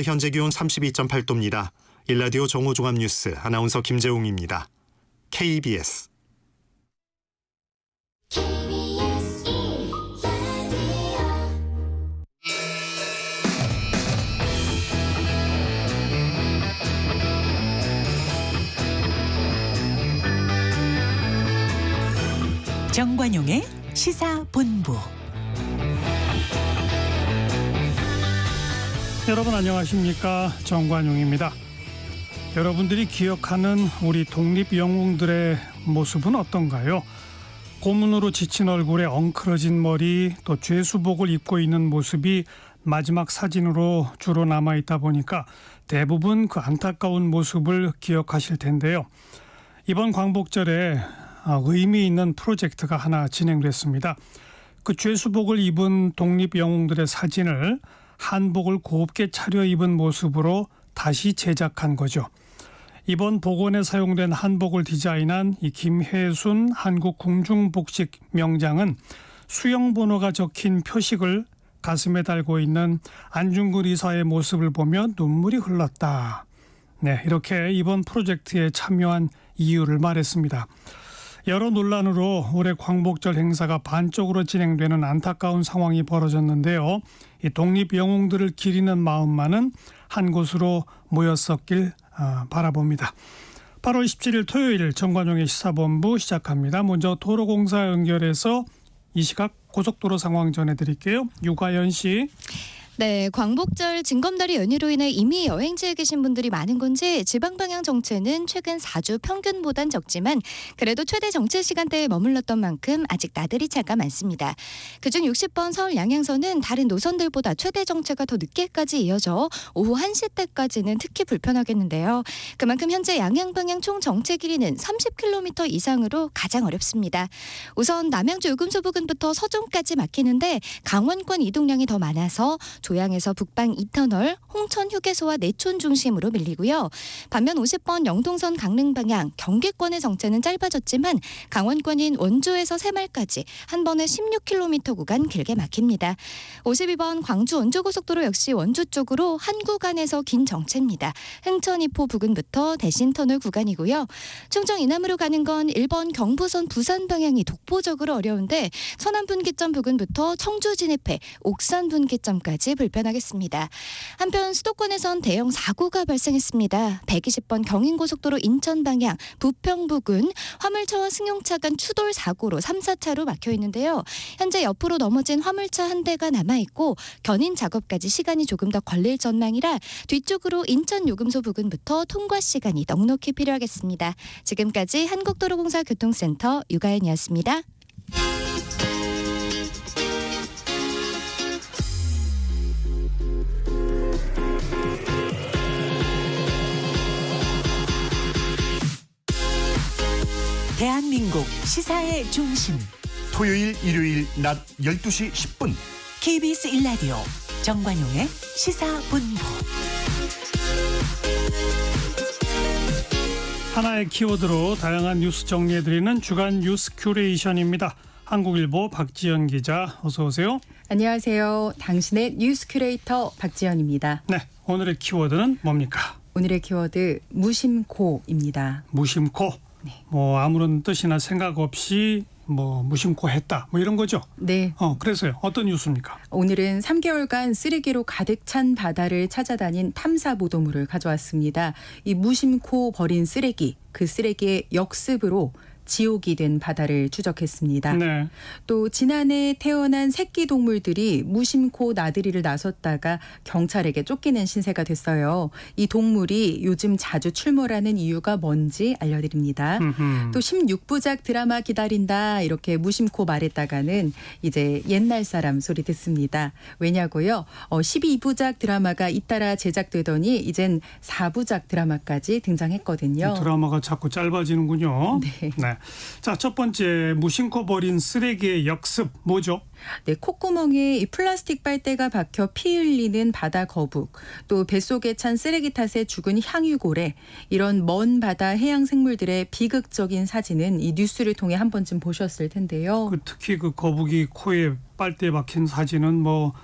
현재 기온 32.8도입니다. 일라디오 정오종합뉴스 아나운서 김재웅입니다. KBS 정관용의 시사본부. 여러분 안녕하십니까? 정관용입니다. 여러분들이 기억하는 우리 독립영웅들의 모습은 어떤가요? 고문으로 지친 얼굴에 엉클어진 머리, 또 죄수복을 입고 있는 모습이 마지막 사진으로 주로 남아있다 보니까 대부분 그 안타까운 모습을 기억하실 텐데요. 이번 광복절에 의미 있는 프로젝트가 하나 진행됐습니다. 그 죄수복을 입은 독립영웅들의 사진을 한복을 곱게 차려입은 모습으로 다시 제작한 거죠. 이번 복원에 사용된 한복을 디자인한 이 김혜순 한국궁중복식 명장은 수영번호가 적힌 표식을 가슴에 달고 있는 안중근 의사의 모습을 보며 눈물이 흘렀다. 네, 이렇게 이번 프로젝트에 참여한 이유를 말했습니다. 여러 논란으로 올해 광복절 행사가 반쪽으로 진행되는 안타까운 상황이 벌어졌는데요. 이 독립영웅들을 기리는 마음만은 한 곳으로 모였었길 바라봅니다. 8월 17일 토요일 정관용의 시사본부 시작합니다. 먼저 도로공사 연결해서 이 시각 고속도로 상황 전해드릴게요. 유가연 씨. 네, 광복절 징검다리 연휴로 인해 이미 여행지에 계신 분들이 많은 건지 지방 방향 정체는 최근 4주 평균보단 적지만 그래도 최대 정체 시간대에 머물렀던 만큼 아직 나들이 차가 많습니다. 그중 60번 서울 양양선은 다른 노선들보다 최대 정체가 더 늦게까지 이어져 오후 1시 때까지는 특히 불편하겠는데요. 그만큼 현재 양양 방향 총 정체 길이는 30km 이상으로 가장 어렵습니다. 우선 남양주 요금소 부근부터 서종까지 막히는데 강원권 이동량이 더 많아서 조양에서 북방 2터널, 홍천 휴게소와 내촌 중심으로 밀리고요. 반면 50번 영동선 강릉 방향 경기권의 정체는 짧아졌지만 강원권인 원주에서 새말까지 한 번에 16km 구간 길게 막힙니다. 52번 광주 원주고속도로 역시 원주 쪽으로 한 구간에서 긴 정체입니다. 흥천 2포 부근부터 대신터널 구간이고요. 충청 이남으로 가는 건 1번 경부선 부산 방향이 독보적으로 어려운데 천안 분기점 부근부터 청주 진입해 옥산 분기점까지 불편하겠습니다. 한편 수도권에선 대형 사고가 발생했습니다. 120번 경인고속도로 인천 방향 부평 부근 화물차와 승용차 간 추돌 사고로 3, 4차로 막혀 있는데요. 현재 옆으로 넘어진 화물차 한 대가 남아있고 견인 작업까지 시간이 조금 더 걸릴 전망이라 뒤쪽으로 인천 요금소 부근부터 통과 시간이 넉넉히 필요하겠습니다. 지금까지 한국도로공사 교통센터 유가연이었습니다. 대한민국 시사의 중심 토요일 일요일 낮 12시 10분 KBS 1라디오 정관용의 시사본부. 하나의 키워드로 다양한 뉴스 정리해드리는 주간 뉴스 큐레이션입니다. 한국일보 박지연 기자 어서 오세요. 안녕하세요. 당신의 뉴스 큐레이터 박지연입니다. 네, 오늘의 키워드는 뭡니까? 오늘의 키워드 무심코입니다. 무심코. 네. 뭐 아무런 뜻이나 생각 없이 뭐 무심코 했다. 뭐 이런 거죠. 네. 그래서요. 어떤 뉴스입니까? 오늘은 3개월간 쓰레기로 가득 찬 바다를 찾아다닌 탐사 보도물을 가져왔습니다. 이 무심코 버린 쓰레기, 그 쓰레기의 역습으로 지옥이 된 바다를 추적했습니다. 네. 또 지난해 태어난 새끼 동물들이 무심코 나들이를 나섰다가 경찰에게 쫓기는 신세가 됐어요. 이 동물이 요즘 자주 출몰하는 이유가 뭔지 알려드립니다. 또 16부작 드라마 기다린다 이렇게 무심코 말했다가는 이제 옛날 사람 소리 듣습니다. 왜냐고요? 12부작 드라마가 잇따라 제작되더니 이젠 4부작 드라마까지 등장했거든요. 드라마가 자꾸 짧아지는군요. 네. 네. 자, 첫 번째 무심코 버린 쓰레기의 역습 뭐죠? 네, 콧구멍에 이 플라스틱 빨대가 박혀 피 흘리는 바다 거북, 또 뱃속에 찬 쓰레기 탓에 죽은 향유고래, 이런 먼 바다 해양 생물들의 비극적인 사진은 이 뉴스를 통해 한 번쯤 보셨을 텐데요. 특히 그 거북이 코에 빨대 박힌 사진은 뭐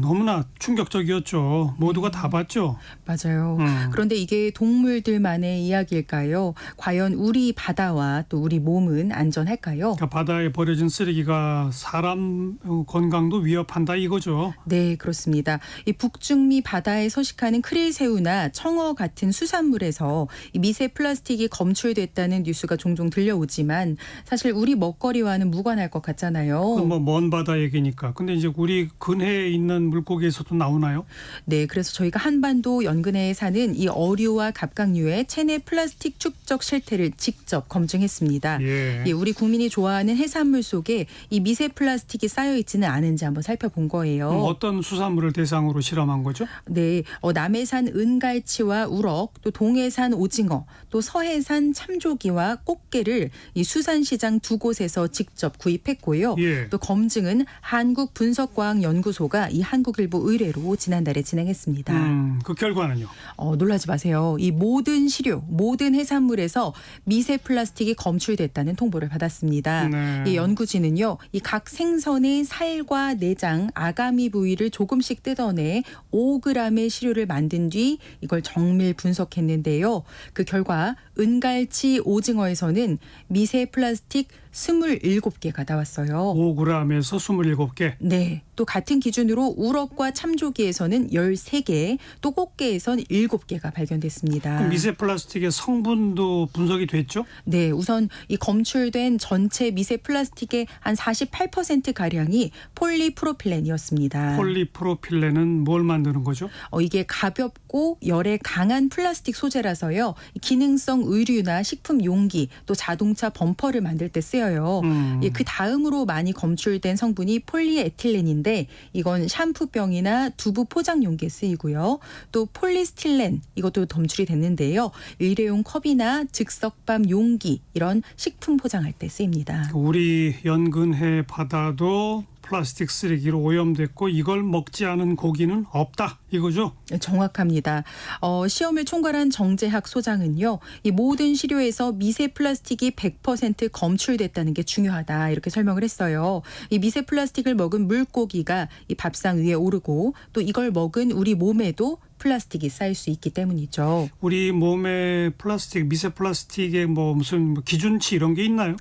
너무나 충격적이었죠. 모두가 다 봤죠. 맞아요. 그런데 이게 동물들만의 이야기일까요? 과연 우리 바다와 또 우리 몸은 안전할까요? 그러니까 바다에 버려진 쓰레기가 사람 건강도 위협한다 이거죠. 네, 그렇습니다. 이 북중미 바다에 서식하는 크릴새우나 청어 같은 수산물에서 이 미세 플라스틱이 검출됐다는 뉴스가 종종 들려오지만 사실 우리 먹거리와는 무관할 것 같잖아요. 그건 뭐 먼 바다 얘기니까. 근데 이제 우리 근해에 있는 물고기에서도 나오나요? 네, 그래서 저희가 한반도 연근해에 사는 이 어류와 갑각류의 체내 플라스틱 축적 실태를 직접 검증했습니다. 예. 우리 국민이 좋아하는 해산물 속에 이 미세 플라스틱이 쌓여 있지는 않은지 한번 살펴본 거예요. 어떤 수산물을 대상으로 실험한 거죠? 네, 남해산 은갈치와 우럭, 또 동해산 오징어, 또 서해산 참조기와 꽃게를 이 수산시장 두 곳에서 직접 구입했고요. 예. 또 검증은 한국분석과학연구소가 이 한국일보 의뢰로 지난달에 진행했습니다. 그 결과는요? 놀라지 마세요. 이 모든 시료, 모든 해산물에서 미세 플라스틱이 검출됐다는 통보를 받았습니다. 네. 이 연구진은요, 이 각 생선의 살과 내장, 아가미 부위를 조금씩 뜯어내 5g의 시료를 만든 뒤 이걸 정밀 분석했는데요. 그 결과 은갈치, 오징어에서는 미세 플라스틱 27개가 나왔어요. 5g에서 27개. 네. 또 같은 기준으로 우럭과 참조기에서는 13개, 또 꽃게에선 7개가 발견됐습니다. 그럼 미세 플라스틱의 성분도 분석이 됐죠? 네, 우선 이 검출된 전체 미세 플라스틱의 한 48%가량이 폴리프로필렌이었습니다. 폴리프로필렌은 뭘 만드는 거죠? 이게 가볍고 열에 강한 플라스틱 소재라서요. 기능성 의류나 식품 용기, 또 자동차 범퍼를 만들 때 쓰여요. 그 다음으로 많이 검출된 성분이 폴리에틸렌인데 이건 샴푸병이나 두부 포장 용기에 쓰이고요. 또 폴리스틸렌 이것도 검출이 됐는데요. 일회용 컵이나 즉석밥 용기 이런 식품 포장할 때 쓰입니다. 우리 연근해 바다도 플라스틱 쓰레기로 오염됐고 이걸 먹지 않은 고기는 없다 이거죠? 정확합니다. 시험을 총괄한 정재학 소장은요. 이 모든 시료에서 미세 플라스틱이 100% 검출됐다는 게 중요하다 이렇게 설명을 했어요. 이 미세 플라스틱을 먹은 물고기가 이 밥상 위에 오르고 또 이걸 먹은 우리 몸에도 플라스틱이 쌓일 수 있기 때문이죠. 우리 몸에 플라스틱, 미세 플라스틱의 무슨 기준치 이런 게 있나요?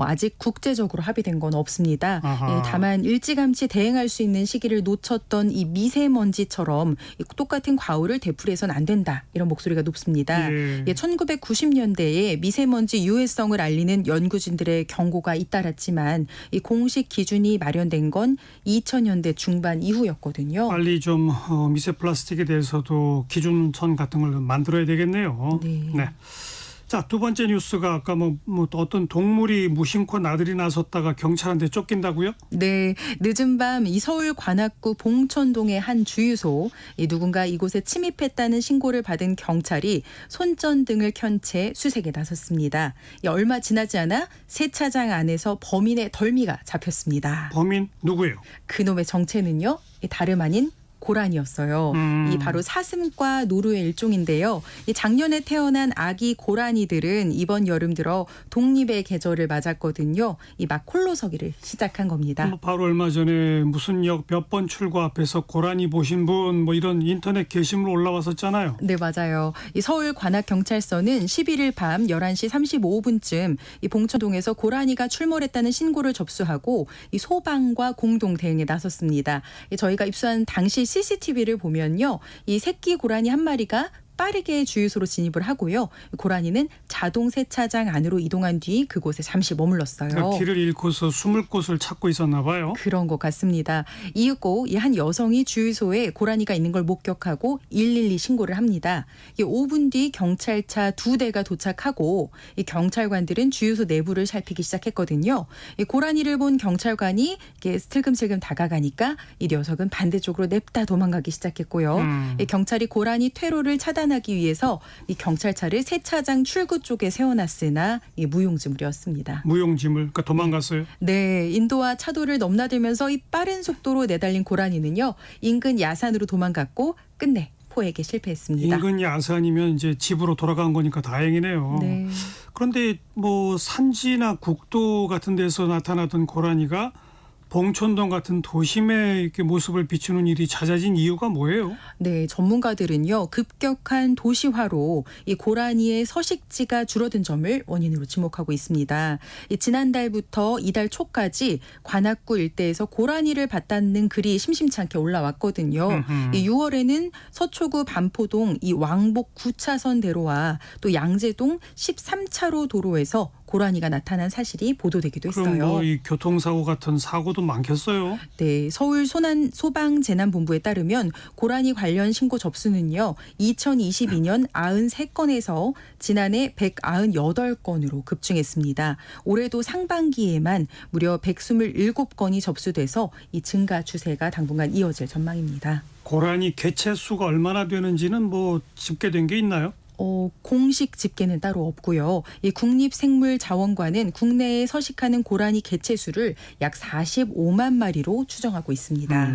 아직 국제적으로 합의된 건 없습니다. 아하. 다만 일찌감치 대응할 수 있는 시기를 놓쳤던 이 미세먼지처럼 똑같은 과오를 되풀이해서는 안 된다. 이런 목소리가 높습니다. 예. 1990년대에 미세먼지 유해성을 알리는 연구진들의 경고가 잇따랐지만 이 공식 기준이 마련된 건 2000년대 중반 이후였거든요. 빨리 좀 미세 플라스틱에 대해서도 기준선 같은 걸 만들어야 되겠네요. 네. 자, 두 번째 뉴스가 아까 또 어떤 동물이 무심코 나들이 나섰다가 경찰한테 쫓긴다고요? 네, 늦은 밤 이 서울 관악구 봉천동의 한 주유소 누군가 이곳에 침입했다는 신고를 받은 경찰이 손전등을 켠 채 수색에 나섰습니다. 얼마 지나지 않아 세차장 안에서 범인의 덜미가 잡혔습니다. 범인 누구예요? 그놈의 정체는요, 다름 아닌 고라니였어요. 이 바로 사슴과 노루의 일종인데요. 이 작년에 태어난 아기 고라니들은 이번 여름 들어 독립의 계절을 맞았거든요. 이 막 홀로서기를 시작한 겁니다. 바로 얼마 전에 무슨 역 몇 번 출구 앞에서 고라니 보신 분 이런 인터넷 게시물 올라왔었잖아요. 네, 맞아요. 이 서울 관악경찰서는 11일 밤 11시 35분쯤 이 봉천동에서 고라니가 출몰했다는 신고를 접수하고 이 소방과 공동 대응에 나섰습니다. 저희가 입수한 당시 CCTV를 보면요. 이 새끼 고라니 한 마리가 빠르게 주유소로 진입을 하고요. 고라니는 자동 세차장 안으로 이동한 뒤 그곳에 잠시 머물렀어요. 그러니까 길을 잃고서 숨을 곳을 찾고 있었나 봐요. 그런 것 같습니다. 이윽고 이 한 여성이 주유소에 고라니가 있는 걸 목격하고 112 신고를 합니다. 5분 뒤 경찰차 2대가 도착하고 이 경찰관들은 주유소 내부를 살피기 시작했거든요. 이 고라니를 본 경찰관이 이렇게 슬금슬금 다가가니까 이 녀석은 반대쪽으로 냅다 도망가기 시작했고요. 이 경찰이 고라니 퇴로를 차단하기 위해서 이 경찰차를 세차장 출구 쪽에 세워놨으나 이 무용지물이었습니다. 무용지물, 그러니까 도망갔어요. 네, 인도와 차도를 넘나들면서 이 빠른 속도로 내달린 고라니는요, 인근 야산으로 도망갔고 끝내 포획에 실패했습니다. 인근 야산이면 이제 집으로 돌아간 거니까 다행이네요. 네. 그런데 산지나 국도 같은 데서 나타나던 고라니가 봉천동 같은 도심에 이렇게 모습을 비추는 일이 잦아진 이유가 뭐예요? 네, 전문가들은요, 급격한 도시화로 이 고라니의 서식지가 줄어든 점을 원인으로 지목하고 있습니다. 지난달부터 이달 초까지 관악구 일대에서 고라니를 봤다는 글이 심심치 않게 올라왔거든요. 이 6월에는 서초구 반포동 이 왕복 9차선 대로와 또 양재동 13차로 도로에서 고라니가 나타난 사실이 보도되기도 했어요. 그럼 뭐 이 교통사고 같은 사고도 많겠어요? 네, 서울 소방재난본부에 따르면 고라니 관련 신고 접수는요, 2022년 93건에서 지난해 198건으로 급증했습니다. 올해도 상반기에만 무려 127건이 접수돼서 이 증가 추세가 당분간 이어질 전망입니다. 고라니 개체 수가 얼마나 되는지는 뭐 집계된 게 있나요? 공식 집계는 따로 없고요. 이 국립생물자원관은 국내에 서식하는 고라니 개체 수를 약 45만 마리로 추정하고 있습니다.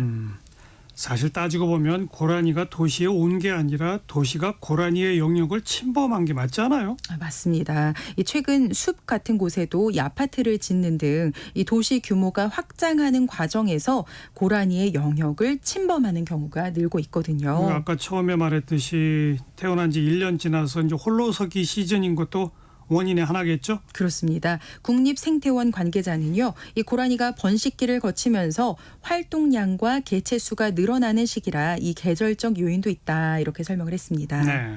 사실 따지고 보면 고라니가 도시에 온 게 아니라 도시가 고라니의 영역을 침범한 게 맞잖아요. 맞습니다. 이 최근 숲 같은 곳에도 이 아파트를 짓는 등 이 도시 규모가 확장하는 과정에서 고라니의 영역을 침범하는 경우가 늘고 있거든요. 아까 처음에 말했듯이 태어난 지 1년 지나서 이제 홀로서기 시즌인 것도 원인의 하나겠죠? 그렇습니다. 국립생태원 관계자는요, 이 고라니가 번식기를 거치면서 활동량과 개체 수가 늘어나는 시기라 이 계절적 요인도 있다, 이렇게 설명을 했습니다. 네.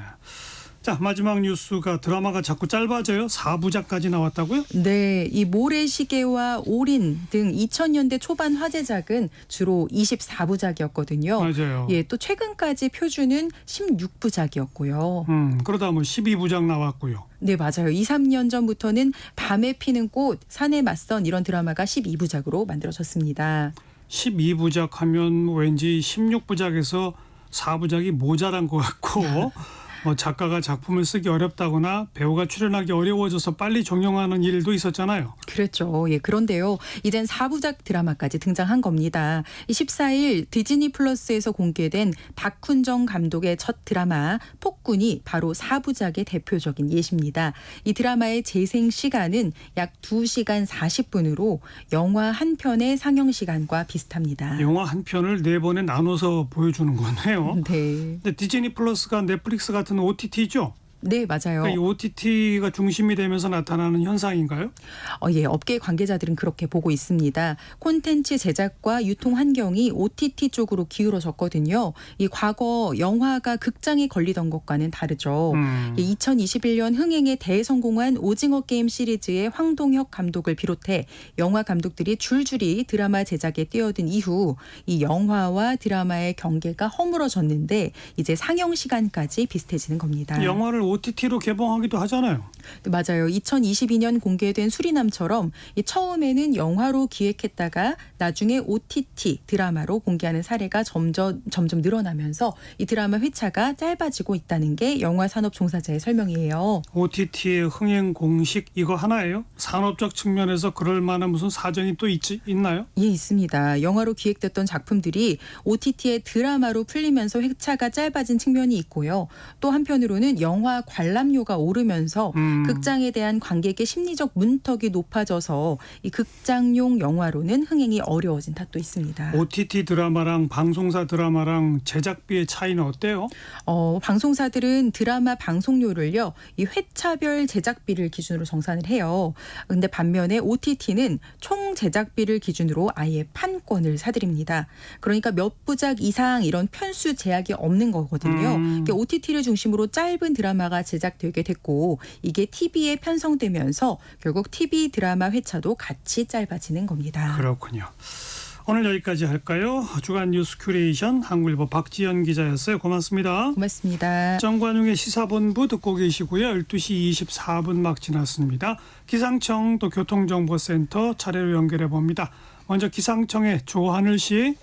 자, 마지막 뉴스가 드라마가 자꾸 짧아져요. 4부작까지 나왔다고요? 네, 이 모래시계와 올인 등 2000년대 초반 화제작은 주로 24부작이었거든요. 맞아요. 예, 또 최근까지 표준은 16부작이었고요. 그러다 뭐 12부작 나왔고요. 네, 맞아요. 2, 3년 전부터는 밤에 피는 꽃, 산에 맞선 이런 드라마가 12부작으로 만들어졌습니다. 12부작 하면 왠지 16부작에서 4부작이 모자란 것 같고 뭐 작가가 작품을 쓰기 어렵다거나 배우가 출연하기 어려워져서 빨리 종영하는 일도 있었잖아요. 그랬죠. 예, 그런데요, 이젠 4부작 드라마까지 등장한 겁니다. 14일 디즈니 플러스에서 공개된 박훈정 감독의 첫 드라마 폭군이 바로 4부작의 대표적인 예시입니다. 이 드라마의 재생 시간은 약 2시간 40분으로 영화 한 편의 상영 시간과 비슷합니다. 영화 한 편을 4번에 나눠서 보여주는 거네요. 네. 근데 디즈니 플러스가 넷플릭스 같은 OTT죠? 네, 맞아요. 그러니까 이 OTT가 중심이 되면서 나타나는 현상인가요? 예, 업계 관계자들은 그렇게 보고 있습니다. 콘텐츠 제작과 유통 환경이 OTT 쪽으로 기울어졌거든요. 이 과거 영화가 극장에 걸리던 것과는 다르죠. 2021년 흥행에 대성공한 오징어 게임 시리즈의 황동혁 감독을 비롯해 영화 감독들이 줄줄이 드라마 제작에 뛰어든 이후 이 영화와 드라마의 경계가 허물어졌는데 이제 상영 시간까지 비슷해지는 겁니다. 영화를 OTT로 개봉하기도 하잖아요. 맞아요. 2022년 공개된 수리남처럼 처음에는 영화로 기획했다가 나중에 OTT 드라마로 공개하는 사례가 점점 늘어나면서 이 드라마 회차가 짧아지고 있다는 게 영화 산업 종사자의 설명이에요. OTT의 흥행 공식 이거 하나예요? 산업적 측면에서 그럴 만한 무슨 사정이 또 있나요? 예, 있습니다. 영화로 기획됐던 작품들이 OTT의 드라마로 풀리면서 회차가 짧아진 측면이 있고요. 또 한편으로는 영화 관람료가 오르면서 극장에 대한 관객의 심리적 문턱이 높아져서 이 극장용 영화로는 흥행이 어려워진 탓도 있습니다. OTT 드라마랑 방송사 드라마랑 제작비의 차이는 어때요? 방송사들은 드라마 방송료를요, 이 회차별 제작비를 기준으로 정산을 해요. 근데 반면에 OTT는 총 제작비를 기준으로 아예 판권을 사들입니다. 그러니까 몇 부작 이상 이런 편수 제약이 없는 거거든요. 그러니까 OTT를 중심으로 짧은 드라마가 제작되게 됐고 이게 TV에 편성되면서 결국 TV 드라마 회차도 같이 짧아지는 겁니다. 그렇군요. 오늘 여기까지 할까요? 주간 뉴스 큐레이션 한국일보 박지연 기자였어요. 고맙습니다. 고맙습니다. 정관용의 시사본부 듣고 계시고요. 12시 24분 막 지났습니다. 기상청 또 교통정보센터 차례로 연결해 봅니다. 먼저 기상청의 조하늘 씨.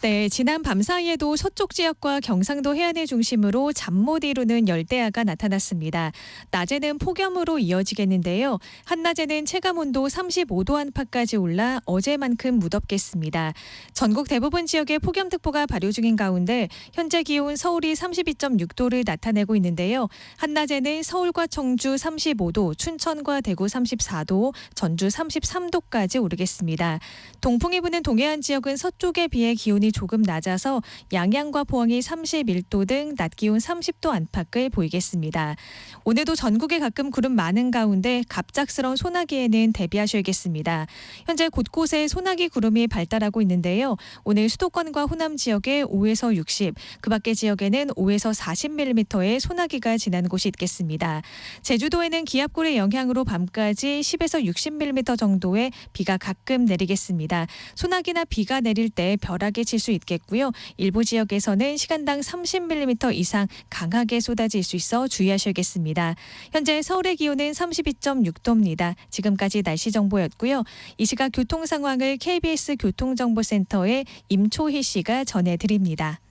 네, 지난 밤 사이에도 서쪽 지역과 경상도 해안을 중심으로 잠 못 이루는 열대야가 나타났습니다. 낮에는 폭염으로 이어지겠는데요. 한낮에는 체감온도 35도 안팎까지 올라 어제만큼 무덥겠습니다. 전국 대부분 지역에 폭염특보가 발효 중인 가운데 현재 기온 서울이 32.6도를 나타내고 있는데요. 한낮에는 서울과 청주 35도, 춘천과 대구 34도, 전주 33도까지 오르겠습니다. 동풍이 부는 동해안 지역은 서쪽에 비해 기온이 조금 낮아서 양양과 포항이 31도 등 낮 기온 30도 안팎을 보이겠습니다. 오늘도 전국에 가끔 구름 많은 가운데 갑작스러운 소나기에는 대비하셔야겠습니다. 현재 곳곳에 소나기 구름이 발달하고 있는데요. 오늘 수도권과 호남 지역에 5에서 60, 그 밖의 지역에는 5에서 40mm의 소나기가 지난 곳이 있겠습니다. 제주도에는 기압골의 영향으로 밤까지 10에서 60mm 정도의 비가 가끔 내리겠습니다. 소나기나 비가 내릴 때 벼락이 칠 수 있겠고요. 일부 지역에서는 시간당 30mm 이상 강하게 쏟아질 수 있어 주의하셔야겠습니다. 현재 서울의 기온은 32.6도입니다. 지금까지 날씨 정보였고요. 이 시각 교통 상황을 KBS 교통정보센터의 임초희 씨가 전해드립니다.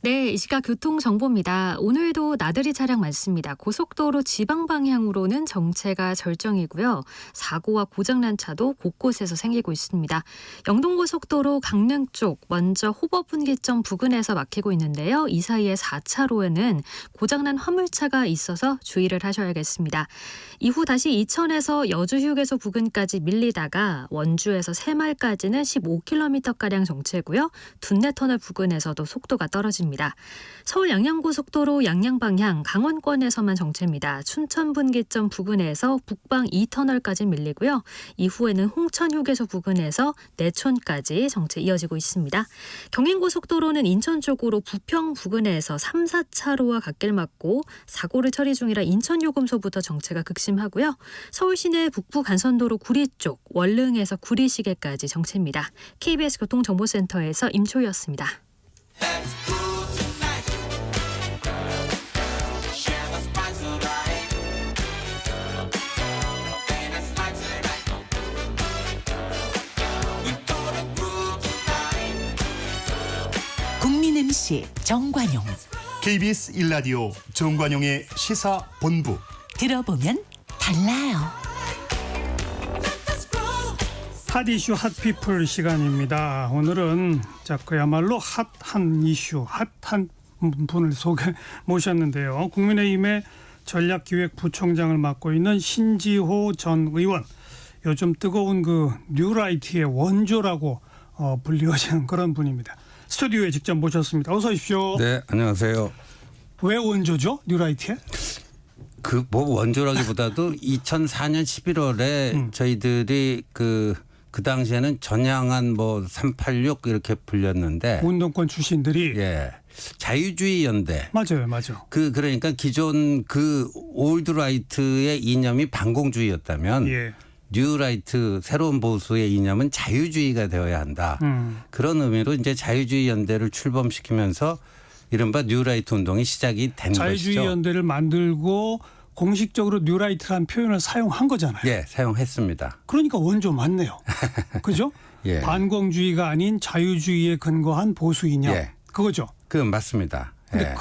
네, 이 시각 교통정보입니다. 오늘도 나들이 차량 많습니다. 고속도로 지방 방향으로는 정체가 절정이고요. 사고와 고장난 차도 곳곳에서 생기고 있습니다. 영동고속도로 강릉 쪽 먼저 호법분기점 부근에서 막히고 있는데요. 이 사이에 4차로에는 고장난 화물차가 있어서 주의를 하셔야겠습니다. 이후 다시 이천에서 여주휴게소 부근까지 밀리다가 원주에서 새말까지는 15km가량 정체고요. 둔내터널 부근에서도 속도가 떨어집니다. 서울 양양고속도로 양양 방향 강원권에서만 정체입니다. 춘천 분기점 부근에서 북방 2터널까지 밀리고요. 이후에는 홍천휴게소 부근에서 내촌까지 정체 이어지고 있습니다. 경인고속도로는 인천 쪽으로 부평 부근에서 3, 4차로와 갓길 막고 사고를 처리 중이라 인천요금소부터 정체가 극심하고요. 서울 시내 북부 간선도로 구리 쪽 월릉에서 구리시계까지 정체입니다. KBS 교통정보센터에서 임초희였습니다. 국민 MC 정관용. KBS 1라디오 정관용의 시사본부. 들어보면 달라요. 핫 이슈 핫피플 시간입니다. 오늘은 그야말로 핫한 이슈, 핫한 분을 모셨는데요. 국민의힘의 전략기획부총장을 맡고 있는 신지호 전 의원. 요즘 뜨거운 그 뉴라이트의 원조라고 불리워지는 그런 분입니다. 스튜디오에 직접 모셨습니다. 어서 오십시오. 네, 안녕하세요. 왜 원조죠? 뉴라이트에? 그 원조라기보다도 2004년 11월에 저희들이 그 당시에는 전향한 386 이렇게 불렸는데 운동권 출신들이 예. 자유주의 연대. 맞아요. 그러니까 기존 그 올드라이트의 이념이 반공주의였다면 예. 뉴라이트 새로운 보수의 이념은 자유주의가 되어야 한다. 그런 의미로 이제 자유주의 연대를 출범시키면서 이른바 뉴라이트 운동이 시작이 된 자유주의 것이죠. 연대를 만들고 공식적으로 뉴라이트라는 표현을 사용한 거잖아요. 예, 사용했습니다. 그러니까 원조 맞네요. 그죠? 예. 반공주의가 아닌 자유주의에 근거한 보수 이념. 예. 그거죠. 그 맞습니다. 근데 예.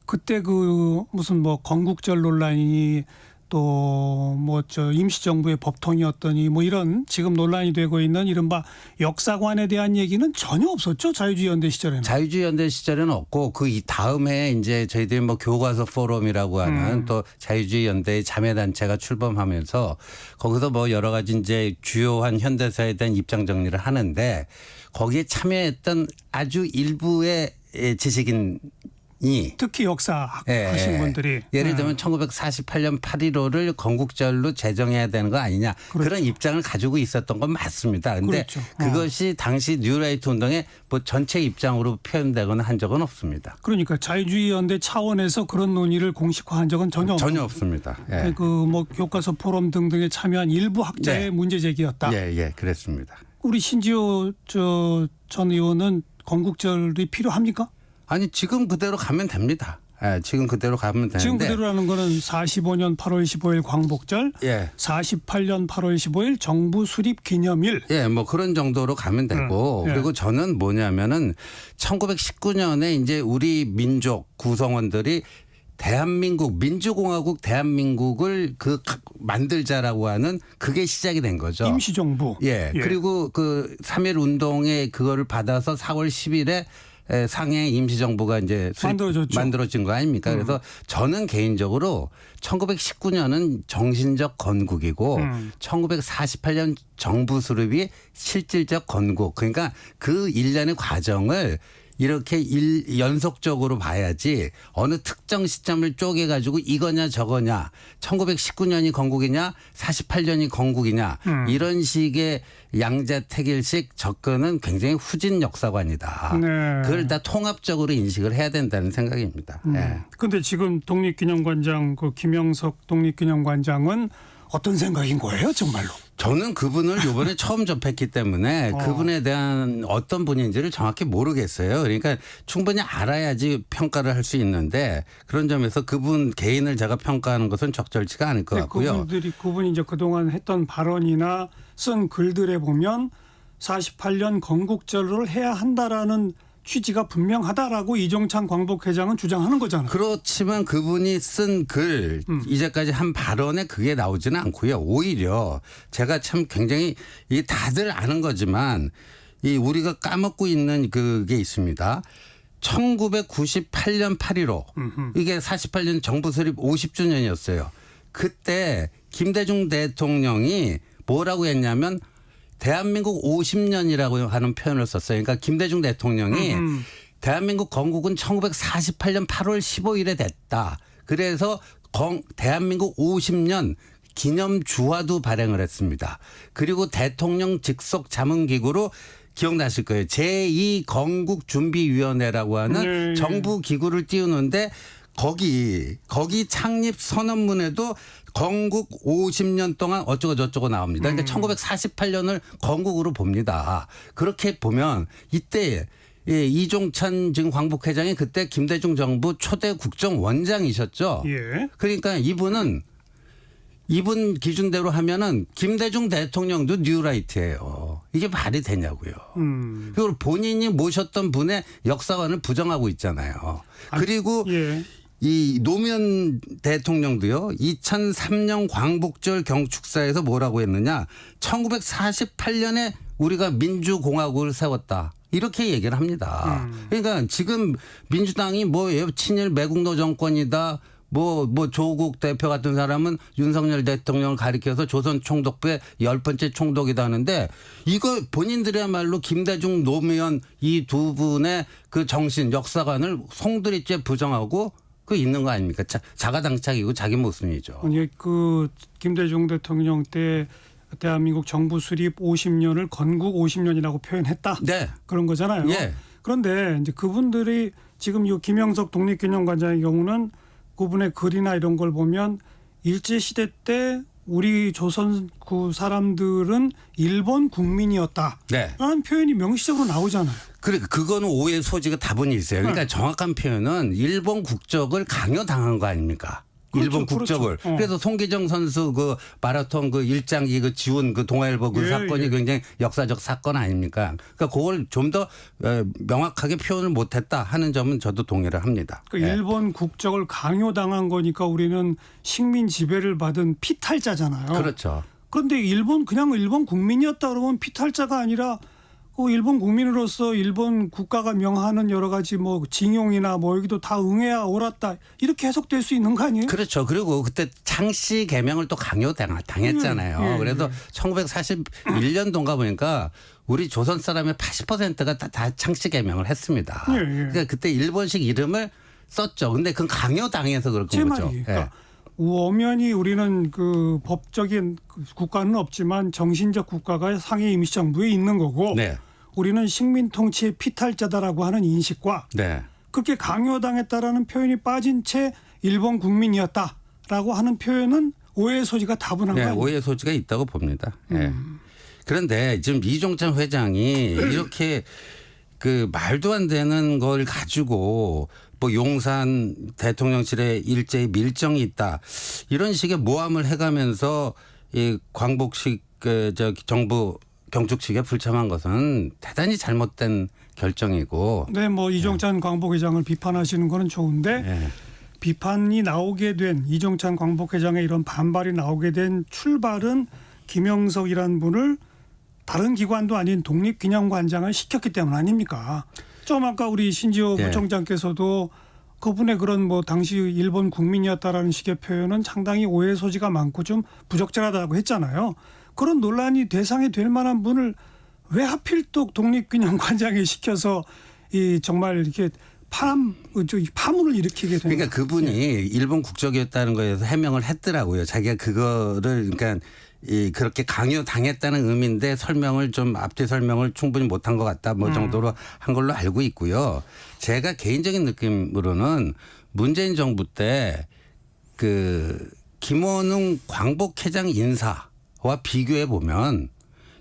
그때 그 무슨 건국절 논란이 또 임시정부의 법통이었더니 이런 지금 논란이 되고 있는 이른바 역사관에 대한 얘기는 전혀 없었죠. 자유주의 연대 시절에는. 자유주의 연대 시절에는 없고 그 다음에 이제 저희들이 교과서 포럼이라고 하는 또 자유주의 연대의 자매 단체가 출범하면서 거기서 여러 가지 이제 주요한 현대사에 대한 입장 정리를 하는데 거기에 참여했던 아주 일부의 지식인 특히 역사 하신 분들이 예를 들면 1948년 8.15를 건국절로 제정해야 되는 거 아니냐 그렇죠. 그런 입장을 가지고 있었던 건 맞습니다. 그런데 그렇죠. 그것이 당시 뉴라이트 운동의 전체 입장으로 표현되거나 한 적은 없습니다. 그러니까 자유주의 연대 차원에서 그런 논의를 공식화한 적은 전혀 없습니다. 예. 교과서 포럼 등등에 참여한 일부 학자의 네. 문제 제기였다. 예, 그랬습니다. 우리 신지호 전 의원은 건국절이 필요합니까? 아니 지금 그대로 가면 됩니다. 예, 지금 그대로 가면 되는데. 지금 그대로라는 거는 45년 8월 15일 광복절, 예. 48년 8월 15일 정부 수립 기념일. 예, 뭐 그런 정도로 가면 되고 예. 그리고 저는 뭐냐면은 1919년에 이제 우리 민족 구성원들이 대한민국 민주공화국 대한민국을 만들자라고 하는 그게 시작이 된 거죠. 임시정부. 예. 그리고 그 3.1 운동에 그거를 받아서 4월 10일에 상해 임시정부가 이제 만들어진 거 아닙니까? 그래서 저는 개인적으로 1919년은 정신적 건국이고 1948년 정부 수립이 실질적 건국. 그러니까 그 일련의 과정을 이렇게 연속적으로 봐야지 어느 특정 시점을 쪼개가지고 이거냐 저거냐 1919년이 건국이냐 48년이 건국이냐 이런 식의 양자택일식 접근은 굉장히 후진 역사관이다. 네. 그걸 다 통합적으로 인식을 해야 된다는 생각입니다. 근데 지금 독립기념관장 그 김영석 독립기념관장은 어떤 생각인 거예요, 정말로? 저는 그분을 이번에 처음 접했기 때문에 그분에 대한 어떤 분인지를 정확히 모르겠어요. 그러니까 충분히 알아야지 평가를 할 수 있는데 그런 점에서 그분 개인을 제가 평가하는 것은 적절치가 않을 것 같고요. 그분이 이제 그동안 했던 발언이나 쓴 글들에 보면 48년 건국절을 해야 한다라는 취지가 분명하다라고 이종찬 광복회장은 주장하는 거잖아요. 그렇지만 그분이 쓴 글 이제까지 한 발언에 그게 나오지는 않고요. 오히려 제가 참 굉장히 이 다들 아는 거지만 이 우리가 까먹고 있는 그게 있습니다. 1998년 8.15 이게 48년 정부 수립 50주년이었어요. 그때 김대중 대통령이 뭐라고 했냐면 대한민국 50년이라고 하는 표현을 썼어요. 그러니까 김대중 대통령이 대한민국 건국은 1948년 8월 15일에 됐다. 그래서 대한민국 50년 기념 주화도 발행을 했습니다. 그리고 대통령 직속 자문기구로 기억나실 거예요. 제2건국준비위원회라고 하는 정부 기구를 띄우는데 거기 창립 선언문에도 건국 50년 동안 어쩌고 저쩌고 나옵니다. 그러니까 1948년을 건국으로 봅니다. 그렇게 보면 이때 이종찬 지금 광복회장이 그때 김대중 정부 초대 국정원장이셨죠. 예. 그러니까 이분 기준대로 하면은 김대중 대통령도 뉴라이트예요. 이게 말이 되냐고요. 그리고 본인이 모셨던 분의 역사관을 부정하고 있잖아요. 그리고 이 노무현 대통령도요. 2003년 광복절 경축사에서 뭐라고 했느냐. 1948년에 우리가 민주공화국을 세웠다. 이렇게 얘기를 합니다. 그러니까 지금 민주당이 뭐예요. 친일 매국노 정권이다. 뭐 조국 대표 같은 사람은 윤석열 대통령을 가리켜서 조선 총독부의 10번째 총독이다 하는데 이거 본인들이야말로 김대중 노무현 이 두 분의 그 정신 역사관을 송두리째 부정하고 그 있는 거 아닙니까? 자가당착이고 자기 모순이죠. 아니 그 김대중 대통령 때 대한민국 정부 수립 50년을 건국 50년이라고 표현했다. 네. 그런 거잖아요. 예. 그런데 이제 그분들이 지금 이 김영석 독립기념관장의 경우는 그분의 글이나 이런 걸 보면 일제시대 때 우리 조선 그 사람들은 일본 국민이었다. 네. 라는 표현이 명시적으로 나오잖아요. 그거는 오해의 소지가 다분히 있어요. 그러니까 정확한 표현은 일본 국적을 강요당한 거 아닙니까? 그렇죠, 일본 국적을. 그렇죠. 그래서 송기정 선수 그 마라톤 그 일장기 그 지운 그 동아일보 그 사건이 굉장히 역사적 사건 아닙니까? 그러니까 그걸 좀 더 명확하게 표현을 못했다 하는 점은 저도 동의를 합니다. 일본 국적을 강요당한 거니까 우리는 식민 지배를 받은 피탈자잖아요. 그렇죠. 그런데 그냥 일본 국민이었다 그러면 피탈자가 아니라 그 일본 국민으로서 일본 국가가 명하는 여러 가지 뭐 징용이나 뭐 여기도 다 응해야 옳았다 이렇게 해석될 수 있는 거 아니에요? 그렇죠. 그리고 그때 창씨 개명을 또 강요당했잖아요. 그래서 1941년도인가 보니까 우리 조선 사람의 80%가 다 창씨 개명을 했습니다. 그러니까 그때 일본식 이름을 썼죠. 근데 그건 강요당해서 그런 거죠. 그러니까 엄연히 우리는 그 법적인 국가는 없지만 정신적 국가가 상해 임시정부에 있는 거고 우리는 식민 통치의 피탈자다라고 하는 인식과 그렇게 강요당했다라는 표현이 빠진 채 일본 국민이었다라고 하는 표현은 오해의 소지가 다분한 거예요. 오해의 소지가 있다고 봅니다. 그런데 지금 이종찬 회장이 이렇게 그 말도 안 되는 걸 가지고 뭐 용산 대통령실에 일제히 밀정이 있다. 이런 식의 모함을 해가면서 이 광복식 정부 경축식에 불참한 것은 대단히 잘못된 결정이고. 네, 뭐 이종찬 광복회장을 비판하시는 거는 좋은데 예. 비판이 나오게 된 이종찬 광복회장의 이런 반발이 나오게 된 출발은 김영석이라는 분을 다른 기관도 아닌 독립기념관장을 시켰기 때문 아닙니까? 좀 아까 우리 신지호 예. 부총장께서도 그분의 그런 뭐 당시 일본 국민이었다라는 식의 표현은 상당히 오해 소지가 많고 좀 부적절하다고 했잖아요. 그런 논란이 대상이 될 만한 분을 왜 하필 또 독립기념관장에 시켜서 이 정말 이렇게 파문을 일으키게 되는. 그러니까 그분이 일본 국적이었다는 거에서 해명을 했더라고요. 자기가 그거를 그러니까 그렇게 강요당했다는 의미인데 설명을 좀 앞뒤 설명을 충분히 못한 것 같다 뭐 정도로 한 걸로 알고 있고요. 제가 개인적인 느낌으로는 문재인 정부 때 그 김원웅 광복회장 인사와 비교해 보면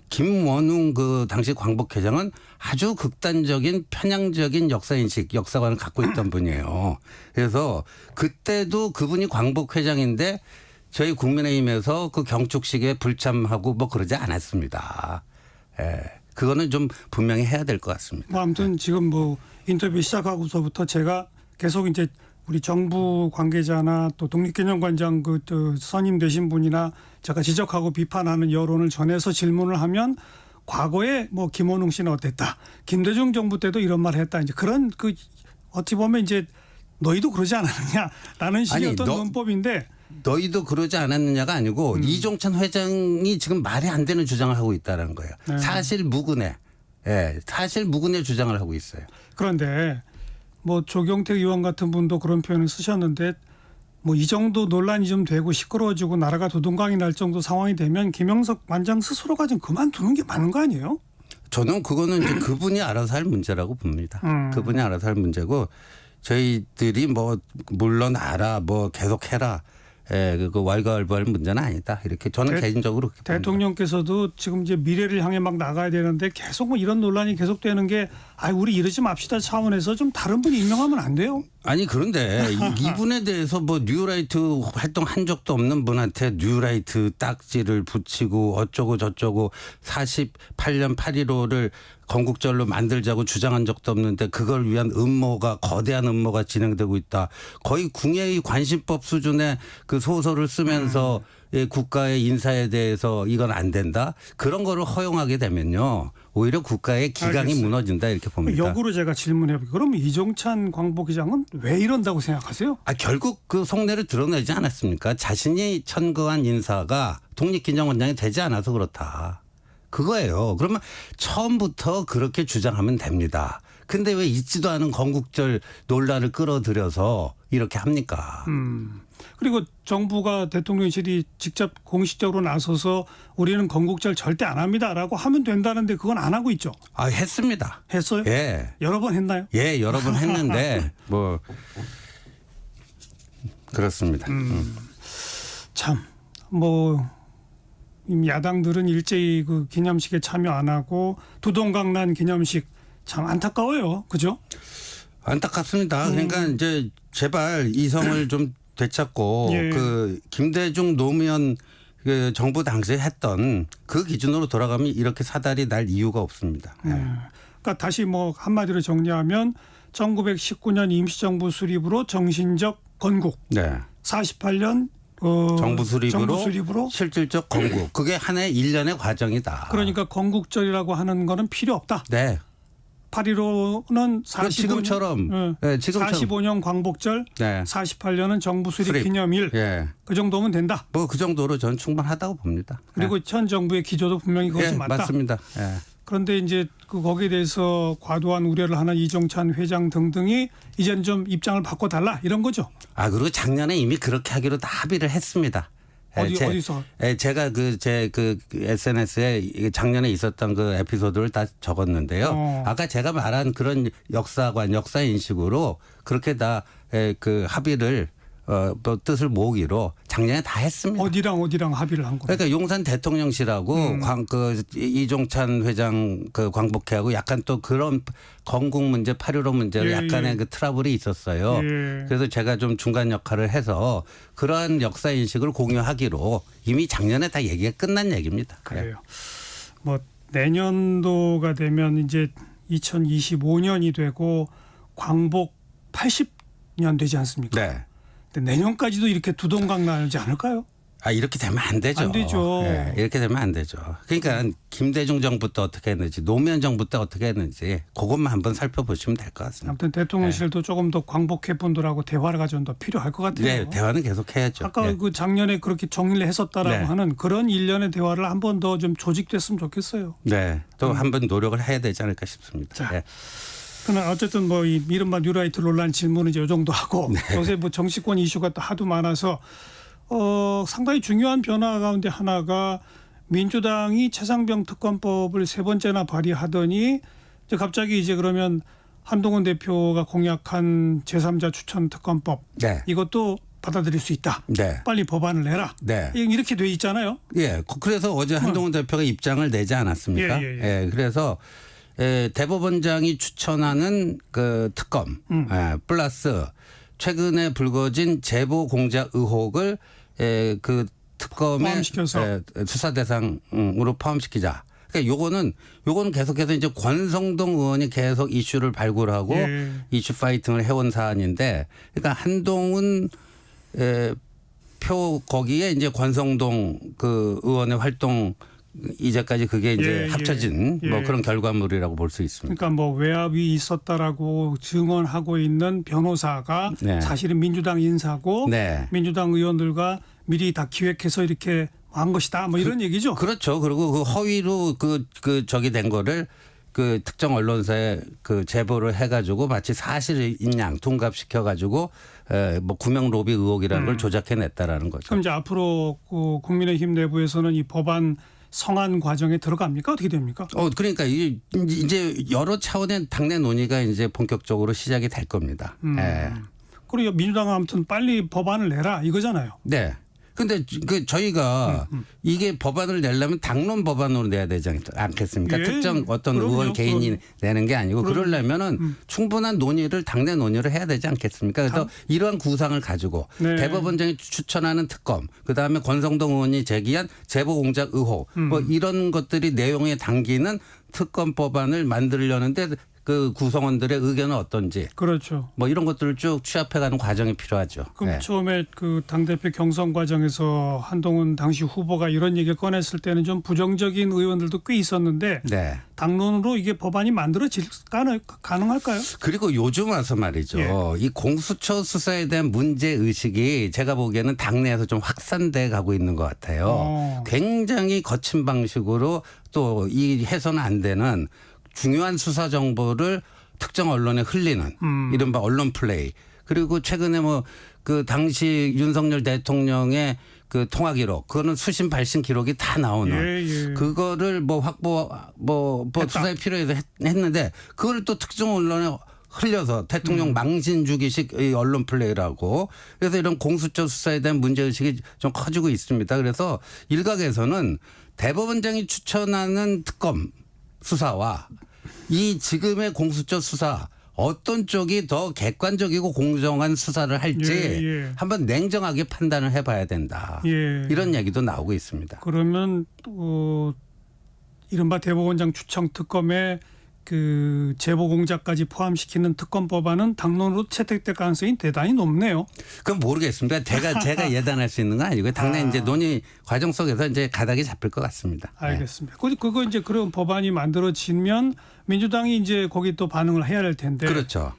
김원웅 그 당시 광복회장은 아주 극단적인 편향적인 역사인식, 역사관을 갖고 있던 분이에요. 그래서 그때도 그분이 광복회장인데 저희 국민의힘에서 그 경축식에 불참하고 뭐 그러지 않았습니다. 예. 그거는 좀 분명히 해야 될 것 같습니다. 뭐 아무튼 지금 뭐 인터뷰 시작하고서부터 제가 계속 이제 우리 정부 관계자나 또 독립기념관장 그 선임되신 분이나 제가 지적하고 비판하는 여론을 전해서 질문을 하면 과거에 뭐 김원웅 씨는 어땠다. 김대중 정부 때도 이런 말을 했다. 이제 그런 그 어찌 보면 이제 너희도 그러지 않았느냐라는 식의 어떤 논법인데 너희도 그러지 않았느냐가 아니고 이종찬 회장이 지금 말이 안 되는 주장을 하고 있다는 거예요. 네. 사실 무근의. 예, 사실 무근의 주장을 하고 있어요. 그런데 뭐 조경태 의원 같은 분도 그런 표현을 쓰셨는데 뭐 이 정도 논란이 좀 되고 시끄러워지고 나라가 도둑강이 날 정도 상황이 되면 김영석 관장 스스로가 좀 그만두는 게 맞는 거 아니에요? 저는 그거는 이제 그분이 알아서 할 문제라고 봅니다. 그분이 알아서 할 문제고 저희들이 뭐 물러나라 뭐 계속해라. 예, 그 왈가왈부할 문제는 아니다. 이렇게 저는 개인적으로 그렇게 봅니다. 대통령께서도 지금 이제 미래를 향해 막 나가야 되는데 계속 뭐 이런 논란이 계속되는 게 우리 이러지 맙시다 차원에서 좀 다른 분 임명하면 안 돼요? 아니 그런데 이분에 대해서 뭐 뉴라이트 활동한 적도 없는 분한테 뉴라이트 딱지를 붙이고 어쩌고 저쩌고 48년 8.15를 건국절로 만들자고 주장한 적도 없는데 그걸 위한 음모가 거대한 음모가 진행되고 있다. 거의 궁예의 관심법 수준의 그 소설을 쓰면서 국가의 인사에 대해서 이건 안 된다. 그런 거를 허용하게 되면요. 오히려 국가의 기강이 알겠어요. 무너진다 이렇게 봅니다. 역으로 제가 질문해 볼게요. 그럼 이종찬 광복회장은 왜 이런다고 생각하세요? 결국 그 속내를 드러내지 않았습니까? 자신이 천거한 인사가 독립기념관장이 되지 않아서 그렇다. 그거예요. 그러면 처음부터 그렇게 주장하면 됩니다. 근데 왜 있지도 않은 건국절 논란을 끌어들여서 이렇게 합니까? 그리고 정부가 대통령실이 직접 공식적으로 나서서 우리는 건국절 절대 안 합니다라고 하면 된다는데 그건 안 하고 있죠. 했습니다. 했어요? 예. 여러 번 했나요? 예, 여러 번 했는데 뭐 그렇습니다. 참 뭐 야당들은 일제히 그 기념식에 참여 안 하고 두동강난 기념식 참 안타까워요. 그죠? 안타깝습니다. 그러니까 이제 제발 이성을 좀 되찾고 예. 그 김대중 노무현 그 정부 당시에 했던 그 기준으로 돌아가면 이렇게 사달이 날 이유가 없습니다. 네. 그러니까 다시 뭐 한마디로 정리하면 1919년 임시정부 수립으로 정신적 건국, 네. 48년 정부 수립으로 실질적 건국. 그게 한 해 1년의 과정이다. 그러니까 건국절이라고 하는 거는 필요 없다. 네. 8.15는 45년, 지금처럼. 네, 지금처럼. 45년 광복절, 네. 48년은 정부 수립 기념일. 예. 그 정도면 된다. 뭐 그 정도로 저는 충분하다고 봅니다. 그리고 현 정부의 기조도 분명히 그것이 예, 맞다. 맞습니다. 예. 그런데 이제 거기에 대해서 과도한 우려를 하는 이종찬 회장 등등이 이제는 좀 입장을 바꿔달라 이런 거죠. 그리고 작년에 이미 그렇게 하기로 다 합의를 했습니다. 어디서? 제가 제 SNS에 작년에 있었던 그 에피소드를 다 적었는데요. 아까 제가 말한 그런 역사 인식으로 그렇게 다 그 합의를 뭐 뜻을 모으기로 작년에 다 했습니다. 어디랑 합의를 한 거예요? 그러니까 용산 대통령실하고 이종찬 회장 그 광복회하고 약간 또 그런 건국 문제 8.15 문제로 약간의 그 트러블이 있었어요. 그래서 제가 좀 중간 역할을 해서 그러한 역사 인식을 공유하기로 이미 작년에 다 얘기가 끝난 얘기입니다. 그래요. 뭐 내년도가 되면 이제 2025년이 되고 광복 80년 되지 않습니까? 네. 근데 내년까지도 이렇게 두동강 나지 않을까요? 이렇게 되면 안 되죠. 안 되죠. 네, 이렇게 되면 안 되죠. 그러니까 김대중 정부 때 어떻게 했는지 노무현 정부 때 어떻게 했는지 그것만 한번 살펴보시면 될 것 같습니다. 아무튼 대통령실도 조금 더 광복회 분들하고 대화가 좀 더 필요할 것 같아요. 네, 대화는 계속 해야죠. 아까 그 작년에 그렇게 정리를 했었다라고 하는 그런 일련의 대화를 한 번 더 좀 조직됐으면 좋겠어요. 네, 또 한 번 노력을 해야 되지 않을까 싶습니다. 자. 네. 그러나 어쨌든 뭐 이 이른바 뉴라이트 논란 질문은 이제 이 정도 하고 요새 뭐 정치권 이슈가 또 하도 많아서 상당히 중요한 변화 가운데 하나가 민주당이 최상병 특검법을 3번째나 발의하더니 이제 갑자기 이제 그러면 한동훈 대표가 공약한 제3자 추천 특검법 네. 이것도 받아들일 수 있다. 네. 빨리 법안을 내라. 네. 이렇게 돼 있잖아요. 예. 그래서 어제 한동훈 대표가 입장을 내지 않았습니까? 예. 그래서 대법원장이 추천하는 그 특검 플러스 최근에 불거진 제보 공작 의혹을 그 특검에 포함시켜서. 수사 대상으로 포함시키자. 그러니까 요거는 계속해서 이제 권성동 의원이 계속 이슈를 발굴하고 이슈 파이팅을 해온 사안인데, 그러니까 한동훈 표 거기에 이제 권성동 그 의원의 활동 이제까지 그게 이제 합쳐진 뭐 그런 결과물이라고 볼 수 있습니다. 그러니까 뭐 외압이 있었다라고 증언하고 있는 변호사가 사실은 민주당 인사고 민주당 의원들과 미리 다 기획해서 이렇게 한 것이다. 뭐 이런 얘기죠. 그렇죠. 그리고 그 허위로 그 저기 된 거를 그 특정 언론사에 그 제보를 해가지고 마치 사실인 양 둔갑시켜 가지고 뭐 구명 로비 의혹이라는 걸 조작해냈다라는 거죠. 그럼 이제 앞으로 그 국민의힘 내부에서는 이 법안 성안 과정에 들어갑니까? 어떻게 됩니까? 그러니까 이제 여러 차원의 당내 논의가 이제 본격적으로 시작이 될 겁니다. 그리고 민주당은 아무튼 빨리 법안을 내라 이거잖아요. 네. 근데 그 저희가 이게 법안을 내려면 당론 법안으로 내야 되지 않겠습니까? 특정 어떤 의원 개인이 내는 게 아니고 그러려면은 충분한 논의를 당내 논의를 해야 되지 않겠습니까? 그래서 이러한 구상을 가지고 대법원장이 추천하는 특검, 그다음에 권성동 의원이 제기한 제보 공작 의혹 뭐 이런 것들이 내용에 담기는 특검 법안을 만들려는데 그 구성원들의 의견은 어떤지. 그렇죠. 뭐 이런 것들을 쭉 취합해가는 과정이 필요하죠. 그럼 처음에 그 당대표 경선 과정에서 한동훈 당시 후보가 이런 얘기를 꺼냈을 때는 좀 부정적인 의원들도 꽤 있었는데 당론으로 이게 법안이 만들어질 가능할까요? 그리고 요즘 와서 말이죠. 이 공수처 수사에 대한 문제 의식이 제가 보기에는 당내에서 좀 확산돼 가고 있는 것 같아요. 굉장히 거친 방식으로 또 이 해서는 안 되는 중요한 수사 정보를 특정 언론에 흘리는 이른바 언론 플레이. 그리고 최근에 뭐 그 당시 윤석열 대통령의 그 통화 기록, 그거는 수신 발신 기록이 다 나오는 그거를 뭐 확보 뭐 수사에 필요해서 했는데 그걸 또 특정 언론에 흘려서 대통령 망신 주기식 언론 플레이라고. 그래서 이런 공수처 수사에 대한 문제의식이 좀 커지고 있습니다. 그래서 일각에서는 대법원장이 추천하는 특검 수사와 이 지금의 공수처 수사 어떤 쪽이 더 객관적이고 공정한 수사를 할지 한번 냉정하게 판단을 해봐야 된다. 이런 얘기도 나오고 있습니다. 그러면 이른바 대법원장 추천 특검에 그 제보 공작까지 포함시키는 특검 법안은 당론으로 채택될 가능성이 대단히 높네요. 그건 모르겠습니다. 제가 예단할 수 있는 건 아니고요. 당내 이제 논의 과정 속에서 이제 가닥이 잡힐 것 같습니다. 알겠습니다. 그거 이제 그런 법안이 만들어지면 민주당이 이제 거기 또 반응을 해야 할 텐데. 그렇죠.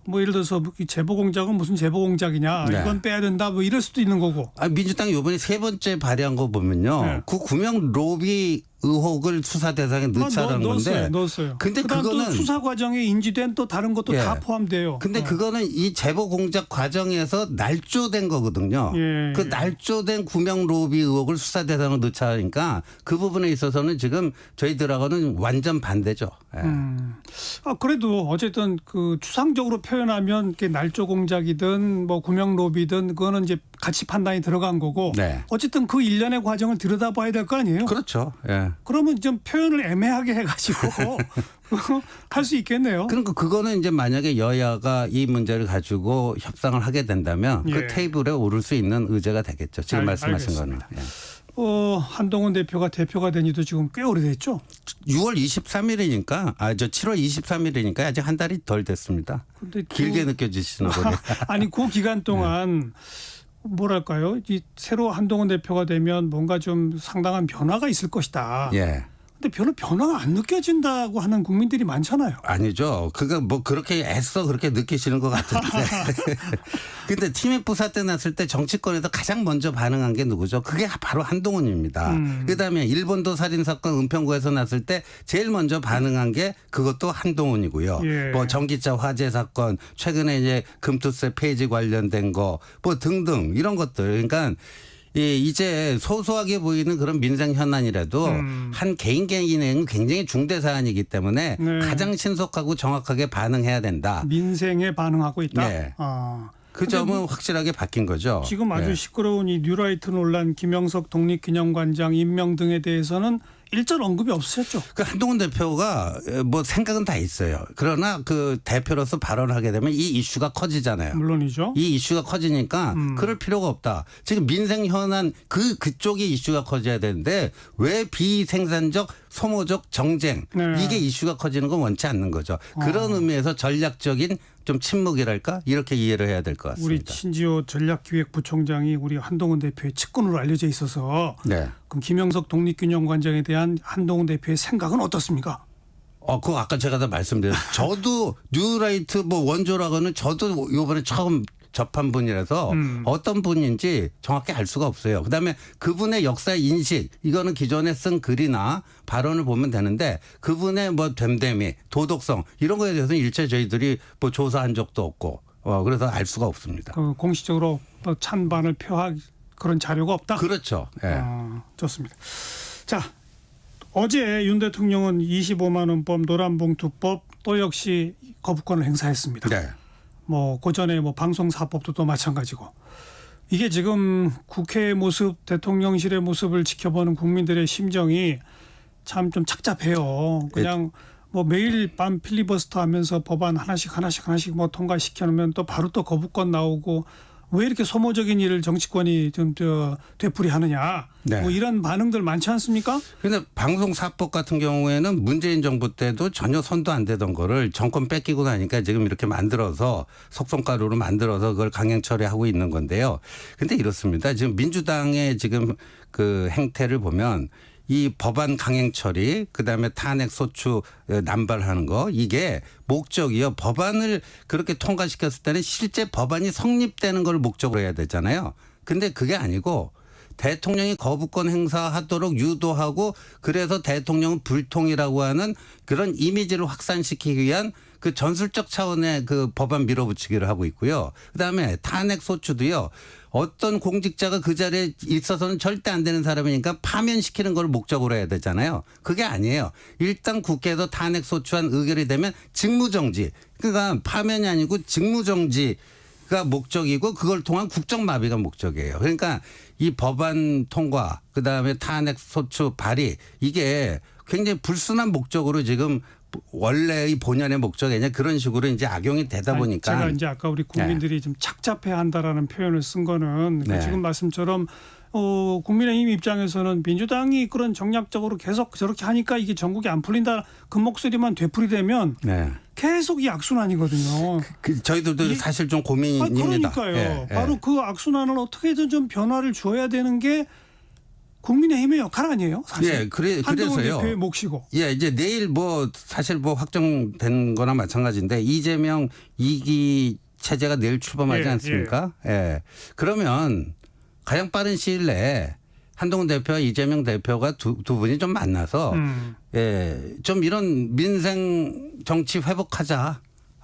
뭐 예를 들어서 제보 공작은 무슨 제보 공작이냐, 이건 빼야 된다, 뭐 이럴 수도 있는 거고. 민주당이 이번에 3번째 발의한 거 보면요, 그 구명 로비 의혹을 수사 대상에 넣자라는 건데. 넣었어요. 근데 그다음 또 그거는 수사 과정에 인지된 또 다른 것도 예. 다 포함돼요. 근데 그거는 이 제보 공작 과정에서 날조된 거거든요. 예, 그 예. 날조된 구명 로비 의혹을 수사 대상으로 넣자 하니까 그 부분에 있어서는 지금 저희들하고는 완전 반대죠. 예. 그래도 어쨌든 그 추상적으로 표현하면 이게 날조 공작이든 뭐 구명 로비든 그거는 이제 같이 판단이 들어간 거고 네. 어쨌든 그 일련의 과정을 들여다봐야 될 거 아니에요. 그렇죠. 예. 그러면 좀 표현을 애매하게 해가지고 할 수 있겠네요. 그러니까 그거는 이제 만약에 여야가 이 문제를 가지고 협상을 하게 된다면 예. 그 테이블에 오를 수 있는 의제가 되겠죠. 지금 말씀하신 알겠습니다. 거는. 예. 한동훈 대표가 된 지도 지금 꽤 오래됐죠. 6월 23일이니까 저 7월 23일이니까 아직 한 달이 덜 됐습니다. 근데 길게 느껴지시는 거예요. 아니 그 기간 동안 뭐랄까요? 이 새로 한동훈 대표가 되면 뭔가 좀 상당한 변화가 있을 것이다. 예. 근데 별로 변화가 안 느껴진다고 하는 국민들이 많잖아요. 아니죠. 그거 뭐 그렇게 애써 그렇게 느끼시는 것 같은데. 근데 TMF 사태 났을 때 정치권에서 가장 먼저 반응한 게 누구죠? 그게 바로 한동훈입니다. 그다음에 일본도 살인 사건 은평구에서 났을 때 제일 먼저 반응한 게 그것도 한동훈이고요. 예. 뭐 전기차 화재 사건, 최근에 이제 금투세 폐지 관련된 거, 뭐 등등 이런 것들. 그러니까. 이제 소소하게 보이는 그런 민생 현안이라도 한 개인에는 굉장히 중대 사안이기 때문에 네. 가장 신속하고 정확하게 반응해야 된다. 민생에 반응하고 있다. 네. 아. 그 점은 확실하게 바뀐 거죠. 지금 아주 네. 시끄러운 이 뉴라이트 논란, 김영석 독립기념관장 임명 등에 대해서는 일절 언급이 없으셨죠. 그 한동훈 대표가 뭐 생각은 다 있어요. 그러나 그 대표로서 발언하게 되면 이 이슈가 커지잖아요. 물론이죠. 이 이슈가 커지니까 그럴 필요가 없다. 지금 민생 현안 그쪽이 이슈가 커져야 되는데 왜 비생산적 소모적 정쟁 네. 이게 이슈가 커지는 건 원치 않는 거죠. 그런 의미에서 전략적인 좀 침묵이랄까 이렇게 이해를 해야 될 것 같습니다. 우리 신지호 전략기획부총장이 우리 한동훈 대표의 측근으로 알려져 있어서 네. 그럼 김영석 독립기념관장에 대한 한동훈 대표의 생각은 어떻습니까? 그거 아까 제가 다 말씀드렸어요. 저도 뉴라이트 뭐 원조라고는 저도 이번에 처음 접한 분이라서 어떤 분인지 정확히 알 수가 없어요. 그다음에 그분의 역사 인식 이거는 기존에 쓴 글이나 발언을 보면 되는데 그분의 뭐 됨됨이 도덕성 이런 거에 대해서는 일체 저희들이 뭐 조사한 적도 없고 그래서 알 수가 없습니다. 그 공식적으로 또 찬반을 표할 그런 자료가 없다. 그렇죠. 예. 좋습니다. 자, 어제 윤 대통령은 25만 원법, 노란봉투법 또 역시 거부권을 행사했습니다. 네. 뭐 고전에 뭐 방송사법도 또 마찬가지고 이게 지금 국회의 모습, 대통령실의 모습을 지켜보는 국민들의 심정이 참 좀 착잡해요. 그냥 뭐 매일 밤 필리버스터 하면서 법안 하나씩 뭐 통과시켜 놓으면 또 바로 또 거부권 나오고 왜 이렇게 소모적인 일을 정치권이 좀 되풀이하느냐. 네. 뭐 이런 반응들 많지 않습니까? 그런데 방송사법 같은 경우에는 문재인 정부 때도 전혀 손도 안 대던 거를 정권 뺏기고 나니까 지금 이렇게 만들어서 속성가루로 만들어서 그걸 강행 처리하고 있는 건데요. 근데 이렇습니다. 지금 민주당의 지금 그 행태를 보면 이 법안 강행 처리 그다음에 탄핵 소추 남발하는 거 이게 목적이요. 법안을 그렇게 통과시켰을 때는 실제 법안이 성립되는 걸 목적으로 해야 되잖아요. 근데 그게 아니고 대통령이 거부권 행사하도록 유도하고 그래서 대통령은 불통이라고 하는 그런 이미지를 확산시키기 위한 그 전술적 차원의 그 법안 밀어붙이기를 하고 있고요. 그다음에 탄핵 소추도요. 어떤 공직자가 그 자리에 있어서는 절대 안 되는 사람이니까 파면시키는 걸 목적으로 해야 되잖아요. 그게 아니에요. 일단 국회에서 탄핵 소추안 의결이 되면 직무정지. 그러니까 파면이 아니고 직무정지가 목적이고 그걸 통한 국정마비가 목적이에요. 그러니까 이 법안 통과 그다음에 탄핵 소추 발의 이게 굉장히 불순한 목적으로 지금 원래의 본연의 목적이 아니라 그런 식으로 이제 악용이 되다 보니까 제가 이제 아까 우리 국민들이 좀 착잡해한다라는 표현을 쓴 거는 네. 지금 말씀처럼 국민의힘 입장에서는 민주당이 그런 정략적으로 계속 저렇게 하니까 이게 전국이 안 풀린다 그 목소리만 되풀이되면 네. 계속 이 악순환이거든요. 저희들도 사실 좀 고민입니다. 그러니까요. 예, 바로 그 악순환을 어떻게든 좀 변화를 줘야 되는 게 국민의힘의 역할 아니에요? 사실. 예, 한동훈 그래서요. 대표의 몫이고. 예, 이제 내일 뭐 사실 뭐 확정된 거나 마찬가지인데 이재명 2기 체제가 내일 출범하지 예, 않습니까? 예. 그러면 가장 빠른 시일 내에 한동훈 대표와 이재명 대표가 두 분이 좀 만나서 좀 이런 민생 정치 회복하자.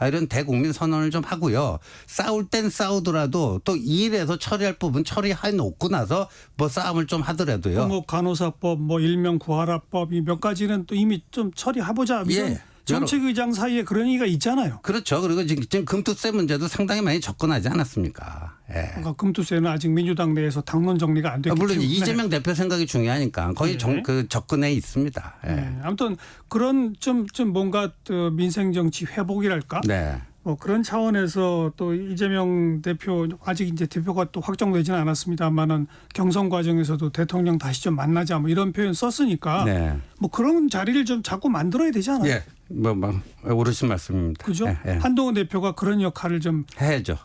이런 대국민 선언을 좀 하고요. 싸울 땐 싸우더라도 또 일에서 처리할 부분 처리해 놓고 나서 뭐 싸움을 좀 하더라도요. 뭐 간호사법, 뭐 일명 구하라법 이 몇 가지는 또 이미 좀 처리해보자. 이런 정책의장 사이에 그런 얘기가 있잖아요. 그렇죠. 그리고 지금 금투세 문제도 상당히 많이 접근하지 않았습니까? 예. 그러니까 금투세는 아직 민주당 내에서 당론 정리가 안 됐기 물론 때문에. 이재명 대표 생각이 중요하니까 거의 그 접근해 있습니다. 예. 네. 아무튼 그런 좀 뭔가 민생 정치 회복이랄까? 네. 뭐 그런 차원에서 또 이재명 대표 아직 이제 대표가 또 확정되지는 않았습니다만은 경선 과정에서도 대통령 다시 좀 만나자 뭐 이런 표현 썼으니까 네. 뭐 그런 자리를 좀 자꾸 만들어야 되지 않아요? 예. 뭐 옳으신 말씀입니다. 그죠? 예, 예. 한동훈 대표가 그런 역할을 좀 해야죠.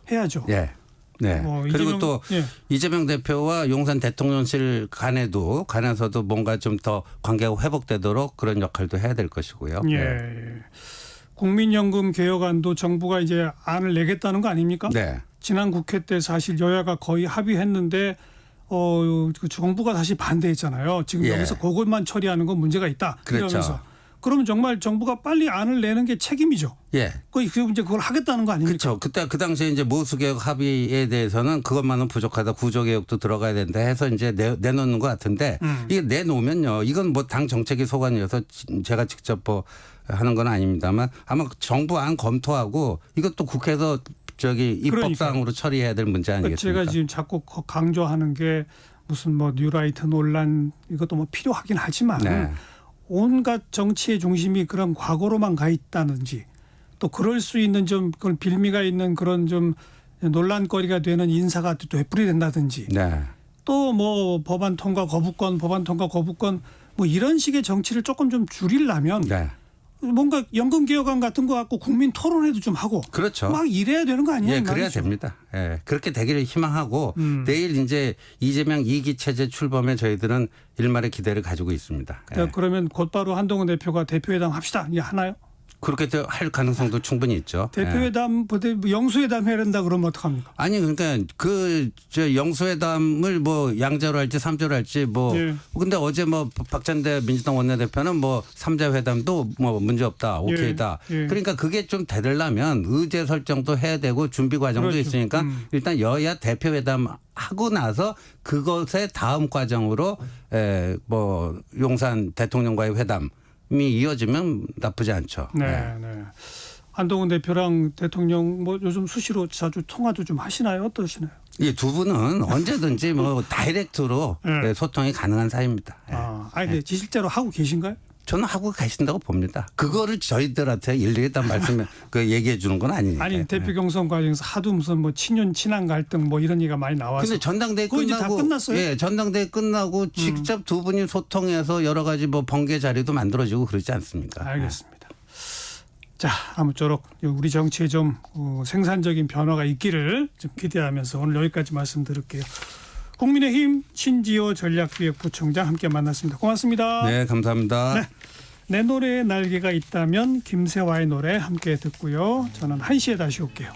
예. 네. 그리고 또 예. 이재명 대표와 용산 대통령실 간에서도 뭔가 좀 더 관계가 회복되도록 그런 역할도 해야 될 것이고요. 예. 네. 국민연금 개혁안도 정부가 이제 안을 내겠다는 거 아닙니까? 네. 지난 국회 때 사실 여야가 거의 합의했는데 그 정부가 다시 반대했잖아요. 지금 예. 여기서 그것만 처리하는 건 문제가 있다. 그렇죠. 이러면서. 그러면 정말 정부가 빨리 안을 내는 게 책임이죠. 예. 이제 그걸 하겠다는 거 아닙니까? 그렇죠. 그 당시에 이제 모수개혁 합의에 대해서는 그것만은 부족하다. 구조개혁도 들어가야 된다 해서 이제 내놓는 것 같은데 이게 내놓으면요. 이건 뭐 당 정책이 소관이어서 제가 직접 뭐 하는 건 아닙니다만 아마 정부 안 검토하고 이것도 국회에서 입법사항으로 처리해야 될 문제 아니겠습니까? 제가 지금 자꾸 강조하는 게 무슨 뭐 뉴라이트 논란 이것도 뭐 필요하긴 하지만 네. 온갖 정치의 중심이 그런 과거로만 가 있다든지 또 그럴 수 있는 좀 그런 빌미가 있는 그런 좀 논란거리가 되는 인사가 또 되풀이된다든지 네. 또 뭐 법안 통과 거부권 뭐 이런 식의 정치를 조금 좀 줄이려면 네. 뭔가 연금 개혁안 같은 거 갖고 국민 토론회도 좀 하고 그렇죠. 막 이래야 되는 거 아니에요? 예, 그래야 됩니다. 예, 그렇게 되기를 희망하고 내일 이제 이재명 2기 체제 출범에 저희들은 일말의 기대를 가지고 있습니다. 예. 그러면 곧바로 한동훈 대표가 대표회담 합시다. 이게 하나요? 그렇게 할 가능성도 충분히 있죠. 대표회담, 영수회담 해야 된다 그러면 어떡합니까? 아니 그러니까 저 영수회담을 뭐 양자로 할지 삼자로 할지 뭐 근데 어제 뭐 박찬대 민주당 원내대표는 뭐 삼자 회담도 뭐 문제 없다. 오케이다. 그러니까 그게 좀 되려면 의제 설정도 해야 되고 준비 과정도 그렇죠. 있으니까 일단 여야 대표회담 하고 나서 그것의 다음 과정으로 뭐 용산 대통령과의 회담 이 이어지면 나쁘지 않죠. 네. 한동훈 대표랑 대통령 뭐 요즘 수시로 자주 통화도 좀 하시나요? 어떠시나요? 이 두 분은 언제든지 뭐 다이렉트로 소통이 가능한 사이입니다. 근데 실제로 하고 계신가요? 저는 하고 계신다고 봅니다. 그거를 저희들한테 일일이 다 얘기해 주는 건 아니니까. 아니 대표 경선 과정에서 하도 무슨 뭐 친한 갈등 뭐 이런 얘기가 많이 나와서. 근데 전당대회 그거 이제 끝나고 다 끝났어요? 예, 전당대회 끝나고 직접 두 분이 소통해서 여러 가지 뭐 번개 자리도 만들어지고 그러지 않습니까? 알겠습니다. 자, 아무쪼록 우리 정치에 좀 생산적인 변화가 있기를 좀 기대하면서 오늘 여기까지 말씀드릴게요. 국민의힘 신지호 전략기획부총장 함께 만났습니다. 고맙습니다. 네, 감사합니다. 네. 내 노래에 날개가 있다면 김세화의 노래 함께 듣고요. 저는 1시에 다시 올게요.